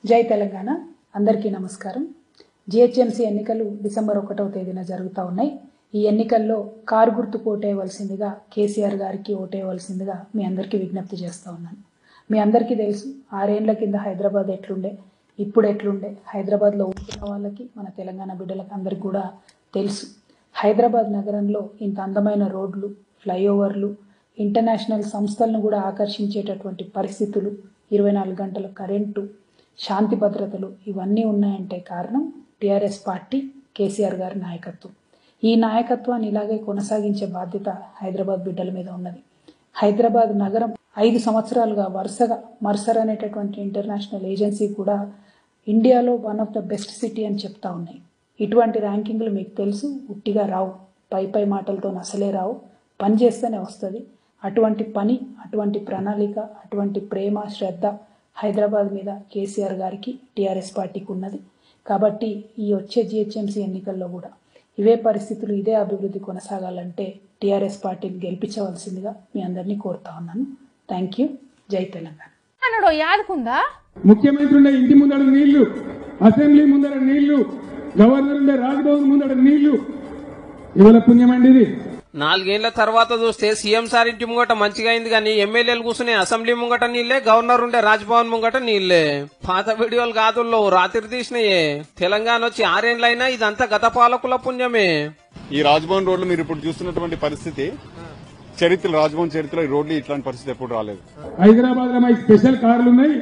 జై తెలంగాణ అందరికీ నమస్కారం। జిహెచ్ఎంసీ ఎన్నికలు డిసెంబర్ 1వ తేదీన జరుగుతూ ఉన్నాయి। ఈ ఎన్నికల్లో కారు గుర్తుకు ఓటేయవలసిందిగా కేసీఆర్ గారికి ఓటేయవలసిందిగా మీ అందరికీ విజ్ఞప్తి చేస్తూ ఉన్నాను। మీ అందరికీ తెలుసు 6 ఏళ్ల కింద హైదరాబాద్ ఎట్లుండే ఇప్పుడు ఎట్లుండే హైదరాబాద్లో ఉంటున్న వాళ్ళకి మన తెలంగాణ బిడ్డలకు అందరికీ కూడా తెలుసు। హైదరాబాద్ నగరంలో ఇంత అందమైన రోడ్లు, ఫ్లైఓవర్లు, ఇంటర్నేషనల్ సంస్థలను కూడా ఆకర్షించేటటువంటి పరిస్థితులు, 24 గంటల కరెంటు, శాంతి భద్రతలు ఇవన్నీ ఉన్నాయంటే కారణం టీఆర్ఎస్ పార్టీ, కేసీఆర్ గారి నాయకత్వం। ఈ నాయకత్వాన్ని ఇలాగే కొనసాగించే బాధ్యత హైదరాబాద్ బిడ్డల మీద ఉన్నది। హైదరాబాద్ నగరం 5 సంవత్సరాలుగా వరుసగా మర్సర్ అనేటటువంటి ఇంటర్నేషనల్ ఏజెన్సీ కూడా ఇండియాలో one of the best city అని చెప్తా ఉన్నాయి। ఇటువంటి ర్యాంకింగ్లు మీకు తెలుసు, ఉట్టిగా రావు, పై మాటలతో అసలే రావు, పని చేస్తేనే వస్తుంది। అటువంటి పని, అటువంటి ప్రణాళిక, అటువంటి ప్రేమ, శ్రద్ధ హైదరాబాద్ మీద కేసీఆర్ గారికి, టీఆర్ఎస్ పార్టీకి ఉన్నది। కాబట్టి ఈ వచ్చే జిహెచ్ఎంసీ ఎన్నికల్లో కూడా ఇవే పరిస్థితులు, ఇదే అభివృద్ధి కొనసాగాలంటే టీఆర్ఎస్ పార్టీని గెలిపించవలసిందిగా మీ అందరినీ కోరుతా ఉన్నాను। Thank you. జై తెలంగాణ। అన్నాడు యాదుకుందా? ముఖ్యమంత్రి ఉండే ఇంటి ముందర నీళ్లు, అసెంబ్లీ ముందర నీళ్లు, గవర్నర్ ఉండే రాజ్భవన్ ముందర నీళ్లు, ఇవాళ పుణ్యమండి ఇది। 4 ఏళ్ల తర్వాత చూస్తే సీఎం సార్ ఇంటి ముంగట మంచిగా అయింది కానీ ఎమ్మెల్యేలు కూర్చునే అసెంబ్లీ ముంగట నీళ్లే, గవర్నర్ ఉండే రాజ్భవన్ ముంగట నీళ్లే। పాత వీడియోలు కాదుల్లో రాత్రి తీసినాయే। తెలంగాణ వచ్చి 6 ఏళ్లైనా ఇదంతా గత పాలకుల పుణ్యమే। ఈ రాజ్భవన్ రోడ్లు మీరు ఇప్పుడు చూస్తున్నటువంటి పరిస్థితి రాజ్భవన్ చరిత్రలో ఈ రోడ్లు ఇట్లాంటి పరిస్థితి ఎప్పుడు రాలేదు। హైదరాబాద్ లో మా స్పెషల్ కార్లు ఉన్నాయి,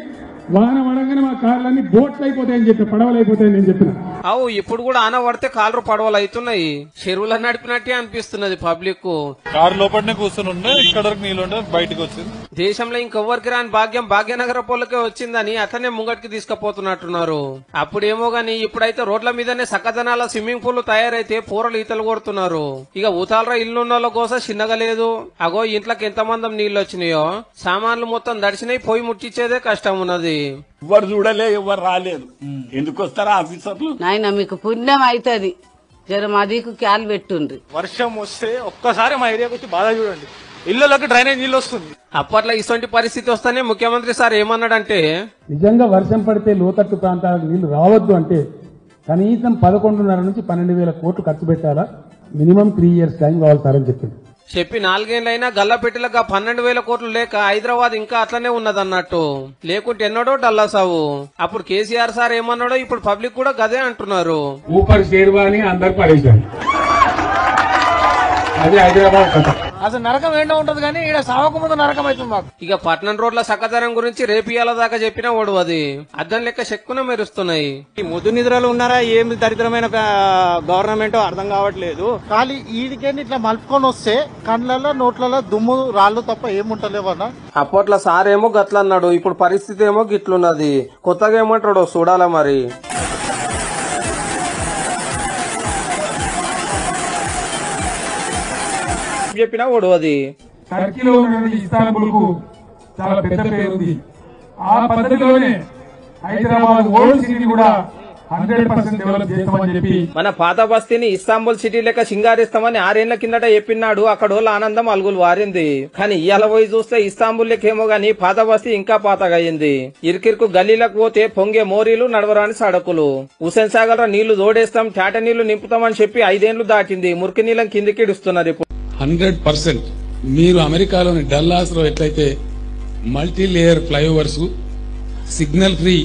వాహన పడంగానే మా కార్లన్నీ బోట్లు అయిపోతాయని చెప్పి, పడవలు అయిపోతాయని నేను చెప్పిన। అవు ఇప్పుడు కూడా ఆన పడితే కాళ్ళు పడవలు అవుతున్నాయి, చెరువులు నడిపినట్టే అనిపిస్తున్నది పబ్లిక్। కారు లోపలనే కూర్చొని ఉండే, ఇక్కడ వరకు నీళ్ళు ఉండే, బయటకు వచ్చింది। దేశంలో ఇంకెవ్వరికి రాని భాగ్యం భాగ్యనగర పోలకే వచ్చిందని అతనే ముంగటికి తీసుకుపోతున్నట్టున్నారు। అప్పుడేమో గాని ఇప్పుడైతే రోడ్ల మీదనే సక్కదనాల స్విమ్మింగ్ పూల్ తయారైతే పూరలు ఈతలు కొడుతున్నారు। ఇక ఊతాలరా ఇల్లున్న కోసం చిన్నగా లేదు। అగో ఇంట్లోకి ఎంత మందం నీళ్లు వచ్చినాయో, సామాన్లు మొత్తం దడిచినాయి, పోయి ముట్టించేదే కష్టం ఉన్నది। ఎవరు చూడలే, ఎవరు రాలేదు, ఎందుకు వస్తారా ఆఫీసర్లు? నాయన మీకు పుణ్యం అవుతుంది, జర మా దిక్కు క్యాల్ పెట్టుండ్రి। వర్షం వస్తే ఒక్కసారి మా ఏరియాకి వచ్చి బాధ చూడండి, ఇళ్లలోకి డ్రైనేజ్ నీళ్ళు వస్తుంది। అప్పట్లో ఇటువంటి పరిస్థితి వస్తేనే ముఖ్యమంత్రి సార్ ఏమన్నాడంటే, నిజంగా వర్షం పడితే లోతట్టు ప్రాంతాలకు నీళ్లు రావద్దు అంటే కనీసం 11.5 నుంచి 12,000 కోట్లు ఖర్చు పెట్టాలా, మినిమం 3 years టైం కావాలి సార్ అని చెప్పింది। చెప్పి 4 ఏళ్లైనా గల్లపెట్టిలగా 12,000 కోట్లు లేక హైదరాబాద్ ఇంకా అట్లనే ఉన్నదన్నట్టు, లేకుంటే ఎన్నడో డల్లాసావు। అప్పుడు కేసీఆర్ సార్ ఏమన్నాడో ఇప్పుడు పబ్లిక్ కూడా గదే అంటున్నారు। ఊపర్ షేర్వాని అందరు పడేశారు, అదే హైదరాబాద్ కథ। అసలు నరకం ఏంటో ఉంటది కానీ ఇక్కడ సావక ముందు నరకం అవుతుంది మాకు। ఇక పట్నం రోడ్ల సక్కదనం గురించి రేపియాల దాకా చెప్పినా ఓడవది, అద్దం లెక్క చెక్కున మెరుస్తున్నాయి। ఈ ముద్దు నిద్రలు ఉన్నారా, ఏం దరిద్రమైన గవర్నమెంట్ అర్థం కావట్లేదు। ఖాళీ ఈడికేంటి ఇట్లా మలుపుకొని వస్తే కండ్లలో నోట్లలో దుమ్ము రాళ్ళు తప్ప ఏముంటలేవన్నా। అప్పట్లో సార్ ఏమో గట్లన్నాడు, ఇప్పుడు పరిస్థితి ఏమో గిట్లున్నది। కొత్తగా ఏమంటాడో చూడాలా మరి। చెప్పినా ఓడవది। టర్కీలో ఉన్నటువంటి ఇస్తాంబుల్ కు చాలా పెద్ద పేరు ఉంది। ఆ పద్ధతిలోనే హైదరాబాద్ ఓల్డ్ సిటీ కూడా 100% డెవలప్ చేస్తామని చెప్పి మన పాత బస్తీని ఇస్తాంబుల్ సిటీ లెక్క సింగారిస్తామని 6 ఏళ్ల కిందట చెప్పినాడు। అక్కడోళ్ళ ఆనందం అలుగులు వారింది, కానీ ఇవాళ పోయి చూస్తే ఇస్తాంబుల్ లెక్కేమో గాని పాత బస్తీ ఇంకా పాతగా అయింది। ఇరికిరికి గల్లీలకు పోతే పొంగే మోరీలు, నడవరాని సడకులు, హుసేన్ సాగర్ నీళ్లు జోడేస్తాం, టాట నీళ్లు నింపుతామని చెప్పి 5 ఏళ్లు దాటింది, మురికి నీళ్ళని కిందికి ఇడుస్తున్నారు। ఇప్పుడు 100% మీరు అమెరికాలోని డల్లాస్ లో ఎట్లయితే multi layer flyovers, signal free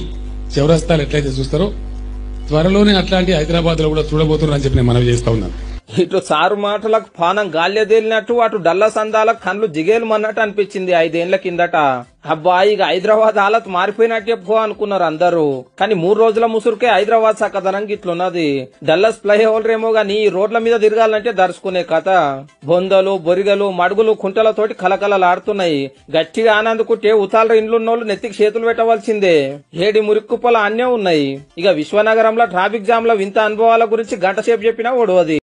చౌరస్తాలు ఎట్లయితే చూస్తారో త్వరలోనే అట్లాంటి హైదరాబాద్ లో కూడా చూడబోతున్నారని చెప్పి నేను మనవి చేస్తా ఉన్నాను। ఇటు సారు మాటలకు పానం గాల్యదేలినట్టు, అటు డల్ల సందాలకు కళ్ళు జిగేలుమన్నట్టు అనిపించింది 5 ఏళ్ల కిందట। అబ్బా ఇక హైదరాబాద్ హాలత్ మారిపోయినట్టు చెప్పుకో అనుకున్నారు అందరూ, కానీ 3 రోజుల ముసురుకే హైదరాబాద్ సక్కదనం గిట్లున్నది। డల్లస్ ఫ్లైఓవర్ ఏమో గాని ఈ రోడ్ల మీద తిరగాలంటే దర్శకునే కథ, బొందలు, బొరిగలు, మడుగులు, కుంటలతోటి కలకలలాడుతున్నాయి। గట్టిగా ఆనందుకుంటే ఉతాల ఇండ్లున్నోళ్లు నెత్తికి చేతులు పెట్టవలసిందే, ఏడి మురిక్కుప్పల అన్నే ఉన్నాయి। ఇక విశ్వనగరంలో ట్రాఫిక్ జామ్ లో వింత అనుభవాల గురించి గంట సేపు చెప్పినా ఓడవది।